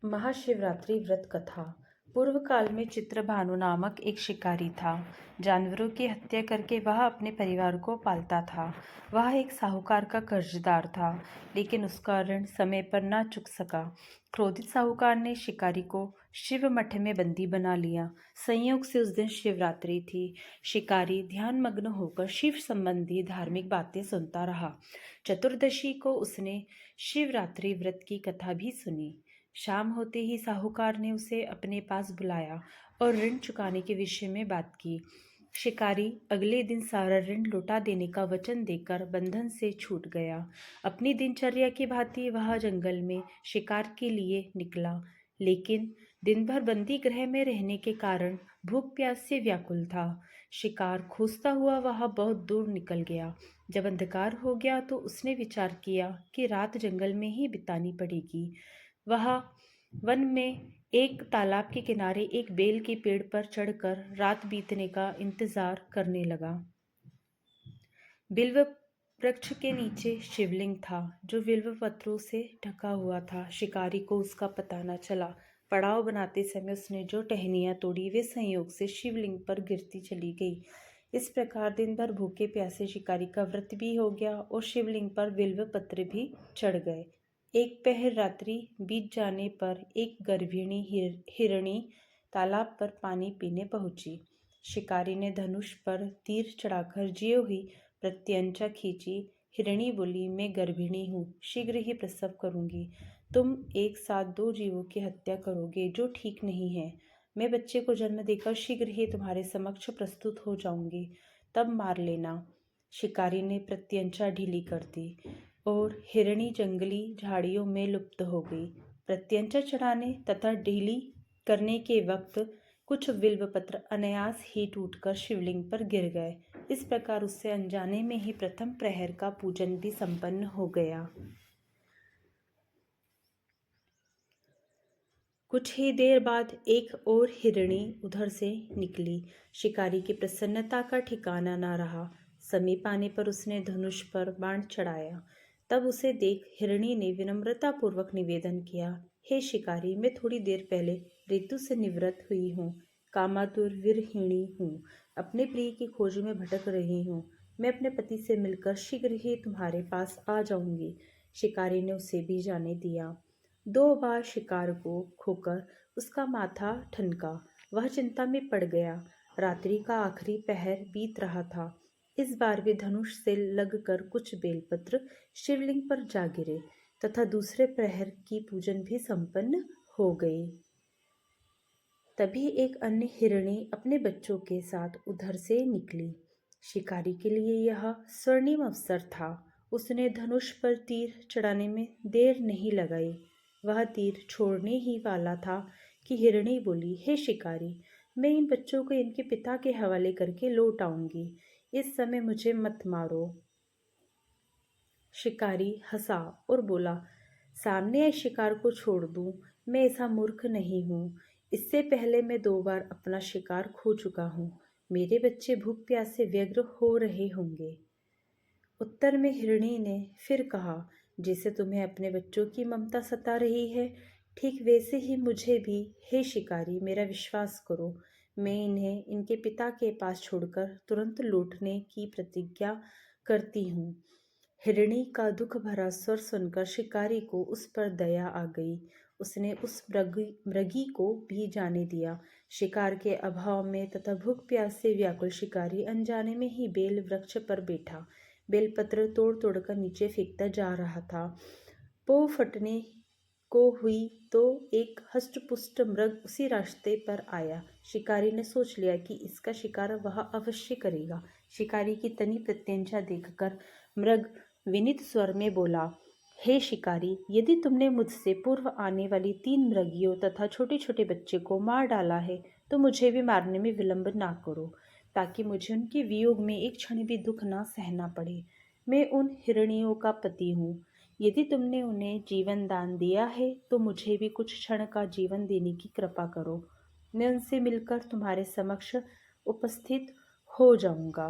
महाशिवरात्रि व्रत कथा। पूर्व काल में चित्रभानु नामक एक शिकारी था। जानवरों की हत्या करके वह अपने परिवार को पालता था। वह एक साहूकार का कर्जदार था, लेकिन उसका ऋण समय पर न चुक सका। क्रोधित साहूकार ने शिकारी को शिव मठ में बंदी बना लिया। संयोग से उस दिन शिवरात्रि थी। शिकारी ध्यानमग्न होकर शिव संबंधी धार्मिक बातें सुनता रहा। चतुर्दशी को उसने शिवरात्रि व्रत की कथा भी सुनी। शाम होते ही साहूकार ने उसे अपने पास बुलाया और ऋण चुकाने के विषय में बात की। शिकारी अगले दिन सारा ऋण लौटा देने का वचन देकर बंधन से छूट गया। अपनी दिनचर्या की भांति वह जंगल में शिकार के लिए निकला, लेकिन दिन भर बंदी गृह में रहने के कारण भूख प्यास से व्याकुल था। शिकार खोजता हुआ वह बहुत दूर निकल गया। जब अंधकार हो गया तो उसने विचार किया कि रात जंगल में ही बितानी पड़ेगी। वह वन में एक तालाब के किनारे एक बेल के पेड़ पर चढ़कर रात बीतने का इंतजार करने लगा। बिल्व वृक्ष के नीचे शिवलिंग था, जो बिल्व पत्रों से ढका हुआ था। शिकारी को उसका पता न चला। पड़ाव बनाते समय उसने जो टहनियां तोड़ी वे संयोग से शिवलिंग पर गिरती चली गई। इस प्रकार दिन भर भूखे प्यासे शिकारी का व्रत भी हो गया और शिवलिंग पर बिल्व पत्र भी चढ़ गए। एक पहर रात्रि बीत जाने पर एक गर्भिणी हिरणी तालाब पर पानी पीने पहुंची। शिकारी ने धनुष पर तीर चढ़ाकर ज्यों ही प्रत्यंचा खींची। हिरणी बोली, मैं गर्भिणी हूँ, शीघ्र ही प्रसव करूंगी। तुम एक साथ दो जीवों की हत्या करोगे, जो ठीक नहीं है। मैं बच्चे को जन्म देकर शीघ्र ही तुम्हारे समक्ष प्रस्तुत हो जाऊंगी, तब मार लेना। शिकारी ने प्रत्यंचा ढीली कर दी और हिरणी जंगली झाड़ियों में लुप्त हो गई। प्रत्यंचा चढ़ाने तथा ढीली करने के वक्त कुछ बिल्वपत्र अनायास ही टूटकर शिवलिंग पर गिर गए। इस प्रकार उससे अनजाने में ही प्रथम प्रहर का पूजन भी संपन्न हो गया। कुछ ही देर बाद एक और हिरणी उधर से निकली। शिकारी की प्रसन्नता का ठिकाना न रहा। समीप आने पर उसने धनुष पर बाण चढ़ाया। तब उसे देख हिरणी ने विनम्रतापूर्वक निवेदन किया, हे शिकारी, मैं थोड़ी देर पहले ऋतु से निवृत्त हुई हूँ। कामातुर विरहिणी हूँ। अपने प्रिय की खोज में भटक रही हूँ। मैं अपने पति से मिलकर शीघ्र ही तुम्हारे पास आ जाऊंगी। शिकारी ने उसे भी जाने दिया। 2 बार शिकार को खोकर उसका माथा ठनका। वह चिंता में पड़ गया। रात्रि का आखिरी पहर बीत रहा था। इस बार भी धनुष से लगकर कुछ बेलपत्र शिवलिंग पर जा गिरे तथा दूसरे प्रहर की पूजन भी संपन्न हो गई। तभी एक अन्य हिरणी अपने बच्चों के साथ उधर से निकली। शिकारी के लिए यह स्वर्णिम अवसर था। उसने धनुष पर तीर चढ़ाने में देर नहीं लगाई। वह तीर छोड़ने ही वाला था कि हिरणी बोली, हे शिकारी, मैं इन बच्चों को इनके पिता के हवाले करके लौट आऊंगी। इस समय मुझे मत मारो। शिकारी हंसा और बोला, सामने आए शिकार को छोड़ दूं? मैं ऐसा मूर्ख नहीं हूँ। इससे पहले मैं 2 बार अपना शिकार खो चुका हूँ। मेरे बच्चे भूख प्यास से व्यग्र हो रहे होंगे। उत्तर में हिरणी ने फिर कहा, जैसे तुम्हें अपने बच्चों की ममता सता रही है, ठीक वैसे ही मुझे भी। हे शिकारी, मेरा विश्वास करो, मैं इन्हें इनके पिता के पास छोड़कर तुरंत लौटने की प्रतिज्ञा करती हूँ। हिरणी का दुख भरा स्वर सुनकर शिकारी को उस पर दया आ गई। उसने उस मृगी को भी जाने दिया। शिकार के अभाव में तथा भूख प्यास से व्याकुल शिकारी अनजाने में ही बेल वृक्ष पर बैठा बेलपत्र तोड़ तोड़कर नीचे फेंकता जा रहा था। पो फटने को हुई तो एक हष्टपुष्ट मृग उसी रास्ते पर आया। शिकारी ने सोच लिया कि इसका शिकार वह अवश्य करेगा। शिकारी की तनी प्रत्यंचा देखकर मृग विनीत स्वर में बोला, हे शिकारी, यदि तुमने मुझसे पूर्व आने वाली 3 मृगियों तथा छोटे छोटे बच्चे को मार डाला है, तो मुझे भी मारने में विलंब ना करो, ताकि मुझे उनके वियोग में एक क्षण भी दुख ना सहना पड़े। मैं उन हिरणियों का पति हूँ। यदि तुमने उन्हें जीवन दान दिया है, तो मुझे भी कुछ क्षण का जीवन देने की कृपा करो। मैं उनसे मिलकर तुम्हारे समक्ष उपस्थित हो जाऊंगा।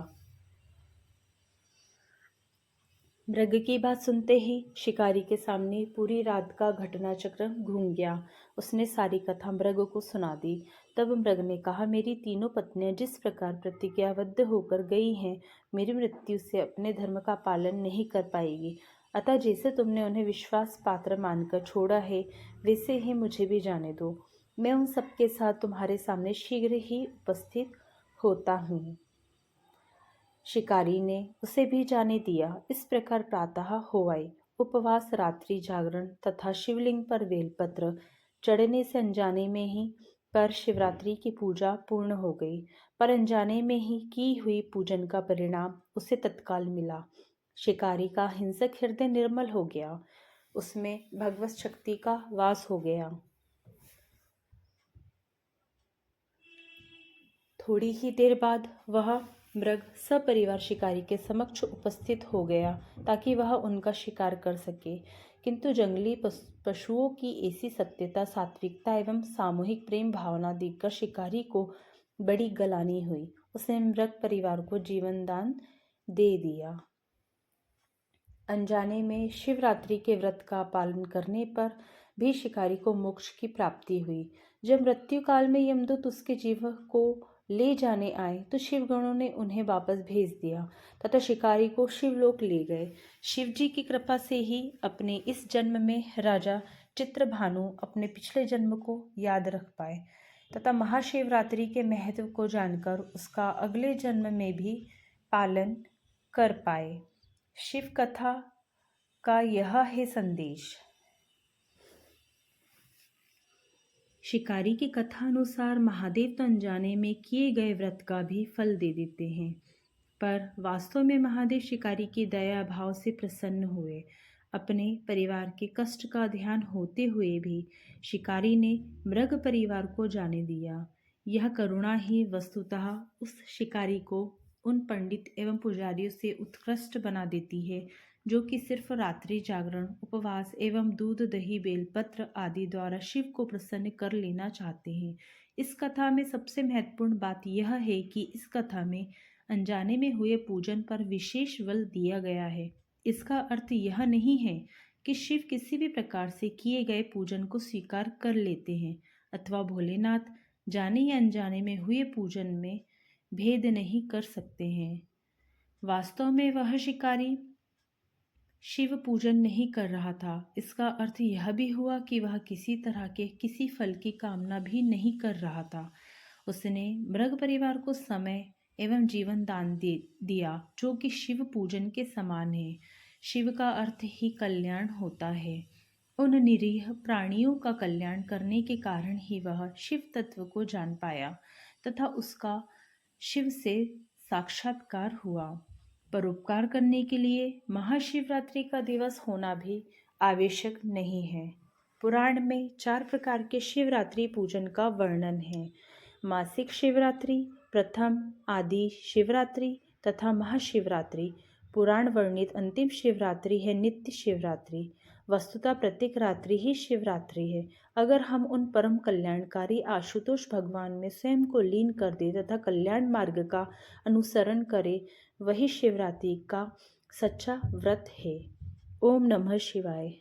मृग की बात सुनते ही शिकारी के सामने पूरी रात का घटनाचक्र घूम गया। उसने सारी कथा मृग को सुना दी। तब मृग ने कहा, मेरी तीनों पत्नियां जिस प्रकार प्रतिज्ञाबद्ध होकर गई हैं, मेरी मृत्यु से अपने धर्म का पालन नहीं कर पाएगी। अतः जैसे तुमने उन्हें विश्वास पात्र मानकर छोड़ा है, वैसे ही मुझे भी जाने दो। मैं उन सबके साथ तुम्हारे सामने शीघ्र ही उपस्थित होता हूँ। शिकारी ने उसे भी जाने दिया। इस प्रकार प्रातः हो आए। उपवास, रात्रि जागरण तथा शिवलिंग पर बेलपत्र चढ़ने से अनजाने में ही पर शिवरात्रि की पूजा पूर्ण हो गई। पर अनजाने में ही की हुई पूजन का परिणाम उसे तत्काल मिला। शिकारी का हिंसक हृदय निर्मल हो गया। उसमें भगवत शक्ति का वास हो गया। थोड़ी ही देर बाद वह मृग सपरिवार शिकारी के समक्ष उपस्थित हो गया ताकि वह उनका शिकार कर सके। किंतु जंगली पशुओं की ऐसी सत्यता, सात्विकता एवं सामूहिक प्रेम भावना देखकर शिकारी को बड़ी गलानी हुई। उसने मृग परिवार को जीवन दान दे दिया। अनजाने में शिवरात्रि के व्रत का पालन करने पर भी शिकारी को मोक्ष की प्राप्ति हुई। जब मृत्यु काल में यमदूत उसके जीव को ले जाने आए तो शिवगणों ने उन्हें वापस भेज दिया तथा शिकारी को शिवलोक ले गए। शिवजी की कृपा से ही अपने इस जन्म में राजा चित्रभानु अपने पिछले जन्म को याद रख पाए तथा महाशिवरात्रि के महत्व को जानकर उसका अगले जन्म में भी पालन कर पाए। शिव कथा का यह है संदेश। शिकारी की कथा अनुसार महादेव तो अनजाने में किए गए व्रत का भी फल दे देते हैं, पर वास्तव में महादेव शिकारी की दया भाव से प्रसन्न हुए। अपने परिवार के कष्ट का ध्यान होते हुए भी शिकारी ने मृग परिवार को जाने दिया। यह करुणा ही वस्तुतः उस शिकारी को उन पंडित एवं पुजारियों से उत्कृष्ट बना देती है जो कि सिर्फ रात्रि जागरण, उपवास एवं दूध दही बेलपत्र आदि द्वारा शिव को प्रसन्न कर लेना चाहते हैं। इस कथा में सबसे महत्वपूर्ण बात यह है कि इस कथा में अनजाने में हुए पूजन पर विशेष बल दिया गया है। इसका अर्थ यह नहीं है कि शिव किसी भी प्रकार से किए गए पूजन को स्वीकार कर लेते हैं अथवा भोलेनाथ जाने या अनजाने में हुए पूजन में भेद नहीं कर सकते हैं। वास्तव में वह शिकारी शिव पूजन नहीं कर रहा था। इसका अर्थ यह भी हुआ कि वह किसी तरह के किसी फल की कामना भी नहीं कर रहा था। उसने मृग परिवार को समय एवं जीवन दान दिया जो कि शिव पूजन के समान है। शिव का अर्थ ही कल्याण होता है। उन निरीह प्राणियों का कल्याण करने के कारण ही वह शिव तत्व को जान पाया तथा उसका शिव से साक्षात्कार हुआ। परोपकार करने के लिए महाशिवरात्रि का दिवस होना भी आवश्यक नहीं है। पुराण में 4 प्रकार के शिवरात्रि पूजन का वर्णन है। मासिक शिवरात्रि, प्रथम आदि शिवरात्रि तथा महाशिवरात्रि। पुराण वर्णित अंतिम शिवरात्रि है नित्य शिवरात्रि। वस्तुतः प्रत्येक रात्रि ही शिवरात्रि है। अगर हम उन परम कल्याणकारी आशुतोष भगवान में स्वयं को लीन कर दे तथा कल्याण मार्ग का अनुसरण करें, वही शिवरात्रि का सच्चा व्रत है। ओम नमः शिवाय।